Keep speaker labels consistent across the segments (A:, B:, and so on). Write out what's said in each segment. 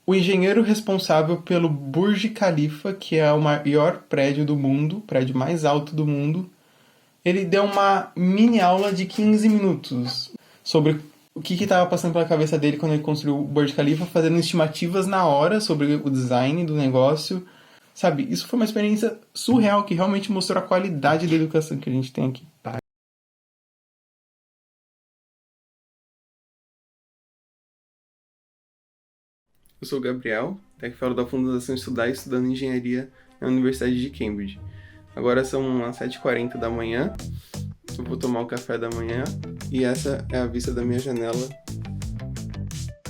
A: o engenheiro responsável pelo Burj Khalifa, que é o maior prédio do mundo, o prédio mais alto do mundo, ele deu uma mini aula de 15 minutos sobre o que estava passando pela cabeça dele quando ele construiu o Burj Khalifa, fazendo estimativas na hora sobre o design do negócio. Sabe, isso foi uma experiência surreal que realmente mostrou a qualidade da educação que a gente tem aqui. Eu sou o Gabriel, que falo da Fundação Estudar, estudando engenharia na Universidade de Cambridge. Agora são as 7h40 da manhã, eu vou tomar o café da manhã e essa é a vista da minha janela.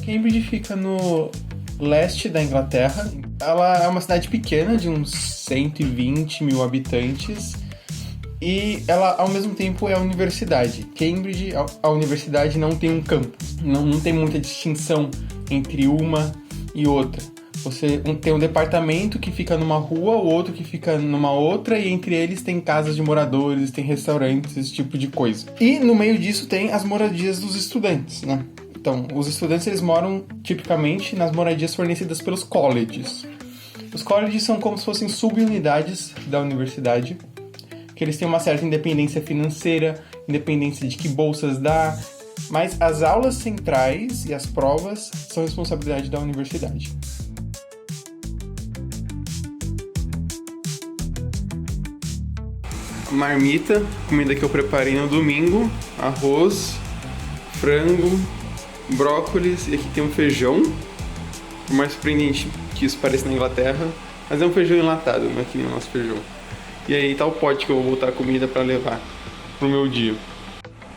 A: Cambridge fica no leste da Inglaterra. Ela é uma cidade pequena, de uns 120 mil habitantes, e ela, ao mesmo tempo, é a universidade. Cambridge, a universidade, não tem um campus, não tem muita distinção entre uma e outra. Você tem um departamento que fica numa rua, o outro que fica numa outra, e entre eles tem casas de moradores, tem restaurantes, esse tipo de coisa. E no meio disso tem as moradias dos estudantes, né? Então, os estudantes eles moram tipicamente nas moradias fornecidas pelos colleges. Os colleges são como se fossem subunidades da universidade, que eles têm uma certa independência financeira, independência de que bolsas dá, mas as aulas centrais e as provas são responsabilidade da universidade. Marmita, comida que eu preparei no domingo, arroz, frango, brócolis, e aqui tem um feijão, por mais surpreendente que isso pareça na Inglaterra, mas é um feijão enlatado, não é que nem o nosso feijão. E aí tá o pote que eu vou botar a comida para levar pro meu dia.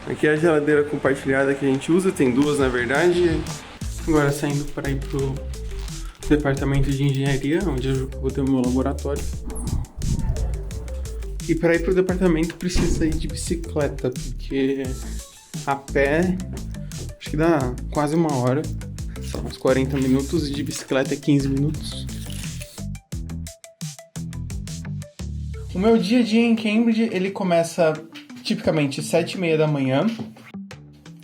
A: Aqui é a geladeira compartilhada que a gente usa, tem duas na verdade. Agora saindo para ir pro departamento de engenharia, onde eu vou ter o meu laboratório. E para ir pro departamento precisa ir de bicicleta, porque a pé acho que dá quase 1 hora, são uns 40 minutos, e de bicicleta é 15 minutos. O meu dia a dia em Cambridge, ele começa tipicamente 7h30 da manhã.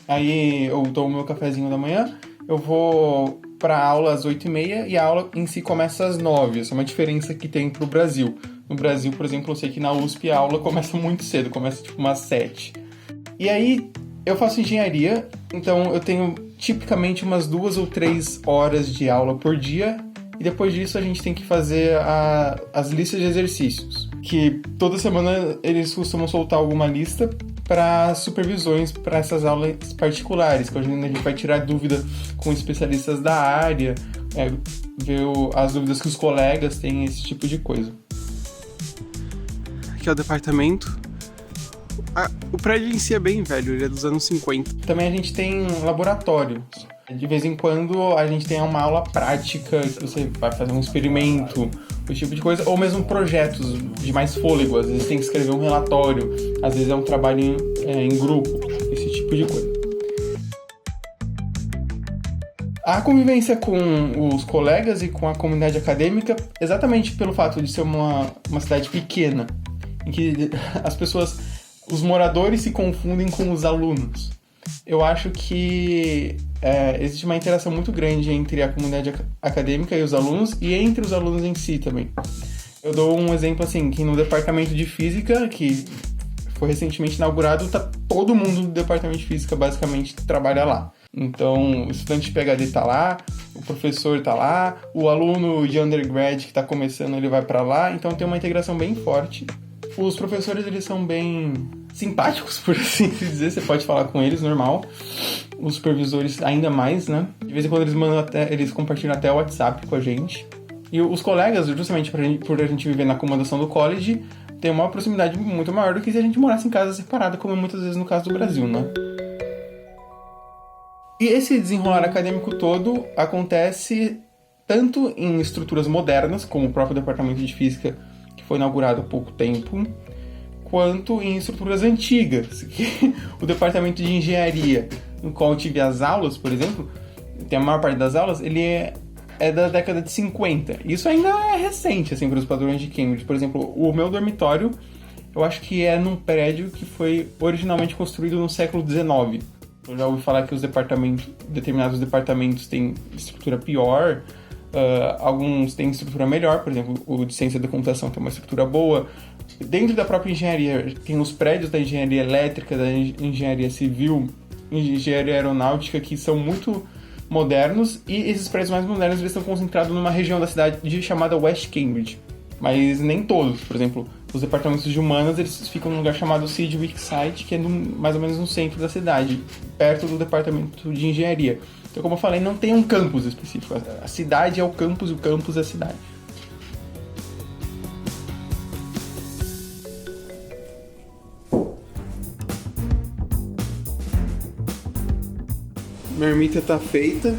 A: Aí eu tomo meu cafezinho da manhã, eu vou para aula às 8h30 e a aula em si começa às 9h. Essa é uma diferença que tem pro Brasil. No Brasil, por exemplo, eu sei que na USP a aula começa muito cedo, começa tipo umas 7h. E aí eu faço engenharia, então eu tenho tipicamente umas 2 ou 3 horas de aula por dia. E depois disso a gente tem que fazer as listas de exercícios, que toda semana eles costumam soltar alguma lista para supervisões para essas aulas particulares, que hoje a gente vai tirar dúvida com especialistas da área, ver as dúvidas que os colegas têm, esse tipo de coisa. Aqui é o departamento. O prédio em si é bem velho, ele é dos anos 50. Também a gente tem laboratórios. De vez em quando a gente tem uma aula prática, que você vai fazer um experimento, esse tipo de coisa, ou mesmo projetos de mais fôlego, às vezes tem que escrever um relatório, às vezes é um trabalho em grupo, esse tipo de coisa. A convivência com os colegas e com a comunidade acadêmica, exatamente pelo fato de ser uma cidade pequena, em que as pessoas, os moradores se confundem com os alunos. Eu acho que existe uma interação muito grande entre a comunidade acadêmica e os alunos, e entre os alunos em si também. Eu dou um exemplo assim, que no departamento de física, que foi recentemente inaugurado, tá todo mundo do departamento de física basicamente trabalha lá. Então, o estudante de PhD tá lá, o professor tá lá, o aluno de undergrad que tá começando, ele vai para lá, então tem uma integração bem forte. Os professores, eles são bem simpáticos, por assim dizer, você pode falar com eles, normal. Os supervisores ainda mais, né? De vez em quando eles compartilham até o WhatsApp com a gente. E os colegas, justamente por a gente viver na acomodação do college, tem uma proximidade muito maior do que se a gente morasse em casa separada, como muitas vezes no caso do Brasil, né? E esse desenrolar acadêmico todo acontece tanto em estruturas modernas, como o próprio departamento de física, que foi inaugurado há pouco tempo, quanto em estruturas antigas. O departamento de engenharia, no qual eu tive as aulas, por exemplo, tem a maior parte das aulas, ele é da década de 50. Isso ainda é recente, assim, para os padrões de Cambridge. Por exemplo, o meu dormitório, eu acho que é num prédio que foi originalmente construído no século XIX. Eu já ouvi falar que determinados departamentos têm estrutura pior,
B: Alguns têm estrutura melhor, por exemplo, o de ciência da computação tem uma estrutura boa. Dentro da própria engenharia, tem os prédios da engenharia elétrica, da engenharia civil, engenharia aeronáutica, que são muito modernos, e esses prédios mais modernos eles estão concentrados numa região da cidade chamada West Cambridge. Mas nem todos. Por exemplo, os departamentos de humanas eles ficam num lugar chamado Sidgwick Site, que é mais ou menos no centro da cidade, perto do departamento de engenharia. Então, como eu falei, não tem um campus específico. A cidade é o campus e o campus é a cidade.
A: Minha marmita tá feita.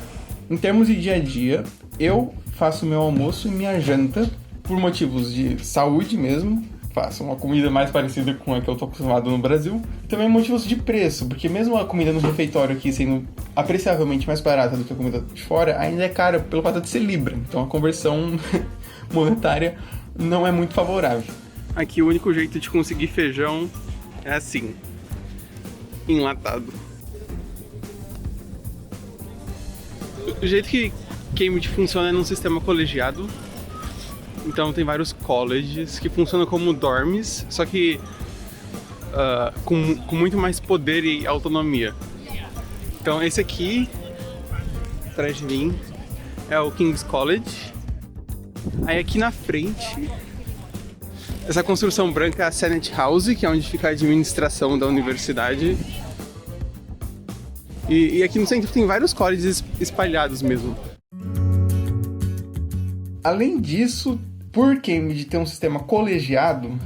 B: Em termos de dia a dia, eu faço meu almoço e minha janta por motivos de saúde mesmo. Faço uma comida mais parecida com a que eu tô acostumado no Brasil. E também motivos de preço, porque mesmo a comida no refeitório aqui sendo apreciavelmente mais barata do que a comida de fora, ainda é cara pelo fato de ser libra. Então a conversão monetária não é muito favorável.
A: Aqui o único jeito de conseguir feijão é assim, enlatado. O jeito que Cambridge funciona é num sistema colegiado. Então tem vários colleges que funcionam como dorms, só que com muito mais poder e autonomia. Então esse aqui, atrás de mim, é o King's College. Aí aqui na frente, essa construção branca é a Senate House, que é onde fica a administração da universidade. E aqui no centro tem vários colleges espalhados mesmo.
B: Além disso, por Cambridge ter um sistema colegiado,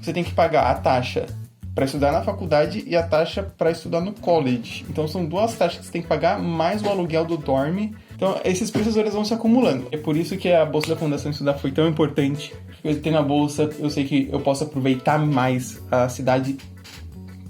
B: você tem que pagar a taxa para estudar na faculdade e a taxa para estudar no college. Então são duas taxas que você tem que pagar, mais o aluguel do dorm. Então esses preços eles vão se acumulando. É por isso que a bolsa da Fundação Estudar foi tão importante. Eu tenho a bolsa, eu sei que eu posso aproveitar mais a cidade,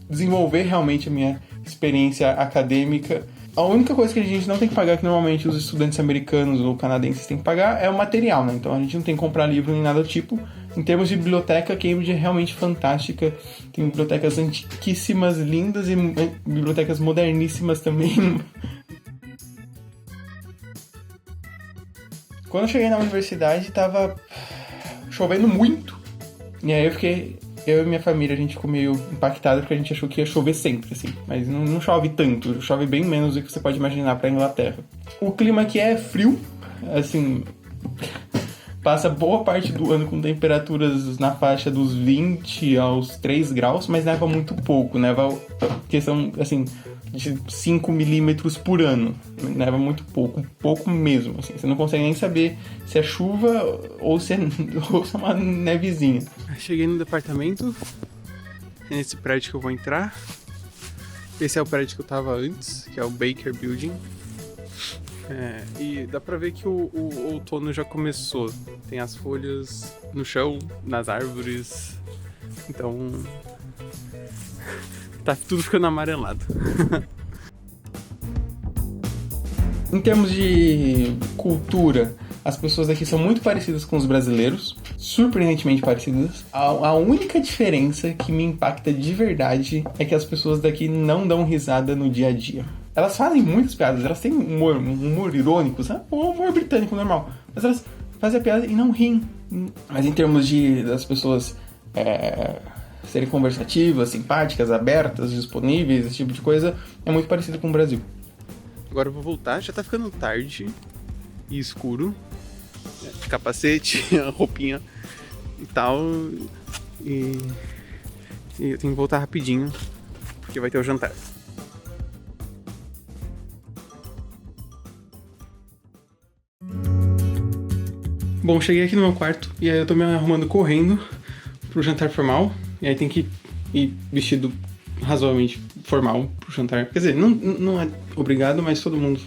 B: desenvolver realmente a minha experiência acadêmica. A única coisa que a gente não tem que pagar, que normalmente os estudantes americanos ou canadenses têm que pagar, é o material, né? Então a gente não tem que comprar livro nem nada do tipo. Em termos de biblioteca, Cambridge é realmente fantástica. Tem bibliotecas antiquíssimas, lindas, e bibliotecas moderníssimas também. Quando eu cheguei na universidade, tava chovendo muito. E aí eu e minha família, a gente ficou meio impactado porque a gente achou que ia chover sempre, assim. Mas não chove tanto, chove bem menos do que você pode imaginar pra Inglaterra. O clima aqui é frio, assim, passa boa parte do ano com temperaturas na faixa dos 20 aos 3 graus, mas neva muito pouco, neva questão, assim, de 5 milímetros por ano. Neva muito pouco mesmo, assim. Você não consegue nem saber se é chuva ou se é uma nevezinha.
A: Cheguei no departamento, é nesse prédio que eu vou entrar. Esse é o prédio que eu tava antes, que é o Baker Building. E dá pra ver que o outono já começou. Tem as folhas no chão, nas árvores. Então tá tudo ficando amarelado.
B: Em termos de cultura, as pessoas daqui são muito parecidas com os brasileiros, surpreendentemente parecidas. A única diferença que me impacta de verdade é que as pessoas daqui não dão risada no dia a dia. Elas fazem muitas piadas, elas têm um humor irônico, sabe? Um humor britânico normal. Mas elas fazem a piada e não riem. Mas em termos das pessoas serem conversativas, simpáticas, abertas, disponíveis, esse tipo de coisa, é muito parecido com o Brasil.
A: Agora eu vou voltar, já tá ficando tarde e escuro. Capacete, roupinha e tal. E eu tenho que voltar rapidinho, porque vai ter o jantar. Bom, cheguei aqui no meu quarto e aí eu tô me arrumando correndo pro jantar formal. E aí tem que ir vestido razoavelmente formal pro jantar. Quer dizer, não é obrigado, mas todo mundo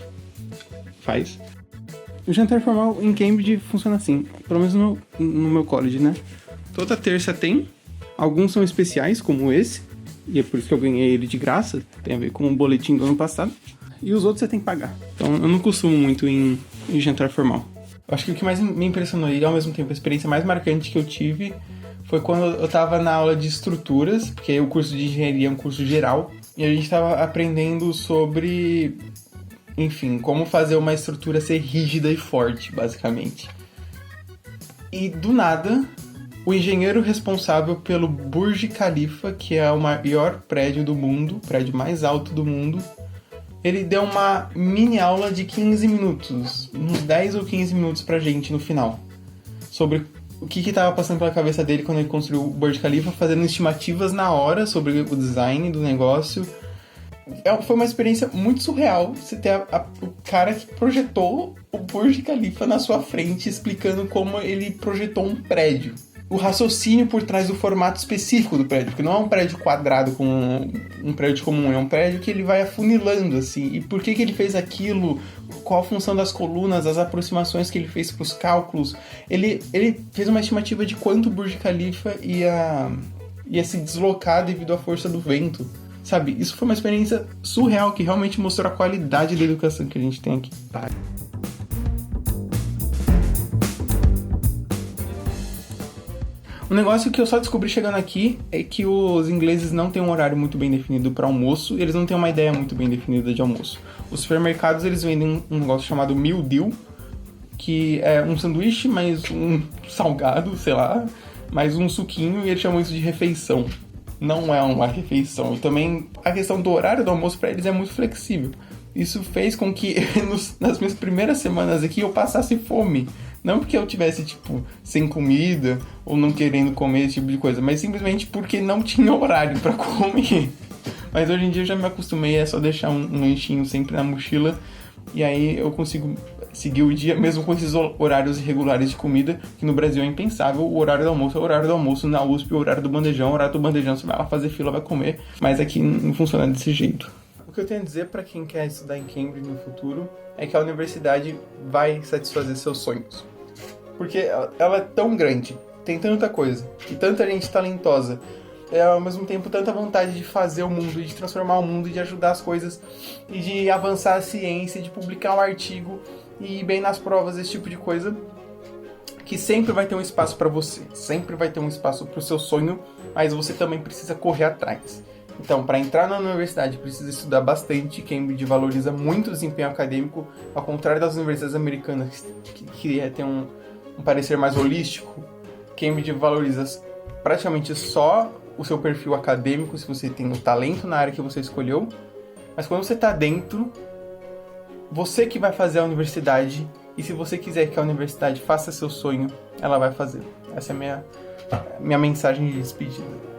A: faz. O jantar formal em Cambridge funciona assim, pelo menos no meu college, né? Toda terça tem, alguns são especiais, como esse, e é por isso que eu ganhei ele de graça, tem a ver com o boletim do ano passado, e os outros você tem que pagar. Então eu não costumo muito em jantar formal. Eu acho que o que mais me impressionou e ao mesmo tempo a experiência mais marcante que eu tive foi quando eu tava na aula de estruturas, porque o curso de engenharia é um curso geral, e a gente tava aprendendo sobre
B: Enfim, como fazer uma estrutura ser rígida e forte, basicamente. E do nada, o engenheiro responsável pelo Burj Khalifa, que é o maior prédio do mundo, o prédio mais alto do mundo, ele deu uma mini aula de 15 minutos, uns 10 ou 15 minutos pra gente no final, sobre o que estava passando pela cabeça dele quando ele construiu o Burj Khalifa, fazendo estimativas na hora sobre o design do negócio. Foi uma experiência muito surreal você ter o cara que projetou o Burj Khalifa na sua frente, explicando como ele projetou um prédio. O raciocínio por trás do formato específico do prédio, porque não é um prédio quadrado como um prédio comum, é um prédio que ele vai afunilando, assim. E por que ele fez aquilo, qual a função das colunas, as aproximações que ele fez para os cálculos. Ele fez uma estimativa de quanto o Burj Khalifa ia se deslocar devido à força do vento. Sabe, isso foi uma experiência surreal que realmente mostrou a qualidade da educação que a gente tem aqui. Um negócio que eu só descobri chegando aqui é que os ingleses não têm um horário muito bem definido para almoço, e eles não têm uma ideia muito bem definida de almoço. Os supermercados, eles vendem um negócio chamado meal deal, que é um sanduíche mais um salgado, sei lá, mais um suquinho, e eles chamam isso de refeição. Não é uma refeição. E também a questão do horário do almoço para eles é muito flexível. Isso fez com que nas minhas primeiras semanas aqui eu passasse fome. Não porque eu tivesse, sem comida ou não querendo comer esse tipo de coisa, mas simplesmente porque não tinha horário para comer. Mas hoje em dia eu já me acostumei, é só deixar um lanchinho sempre na mochila e aí eu consigo seguir o dia, mesmo com esses horários irregulares de comida, que no Brasil é impensável. O horário do almoço é o horário do almoço, na USP o horário do bandejão você vai lá fazer fila, vai comer, mas aqui não funciona desse jeito. O que eu tenho a dizer para quem quer estudar em Cambridge no futuro é que a universidade vai satisfazer seus sonhos. Porque ela é tão grande, tem tanta coisa, e tanta gente talentosa, e ao mesmo tempo tanta vontade de fazer o mundo, de transformar o mundo, de ajudar as coisas, e de avançar a ciência, de publicar um artigo, e ir bem nas provas, esse tipo de coisa, que sempre vai ter um espaço para você, sempre vai ter um espaço para o seu sonho, mas você também precisa correr atrás. Então, para entrar na universidade, precisa estudar bastante. Cambridge valoriza muito o desempenho acadêmico, ao contrário das universidades americanas, que tem um parecer mais holístico. Cambridge valoriza praticamente só o seu perfil acadêmico, se você tem o talento na área que você escolheu, mas quando você está dentro, você que vai fazer a universidade, e se você quiser que a universidade faça seu sonho, ela vai fazer. Essa é a minha mensagem de despedida.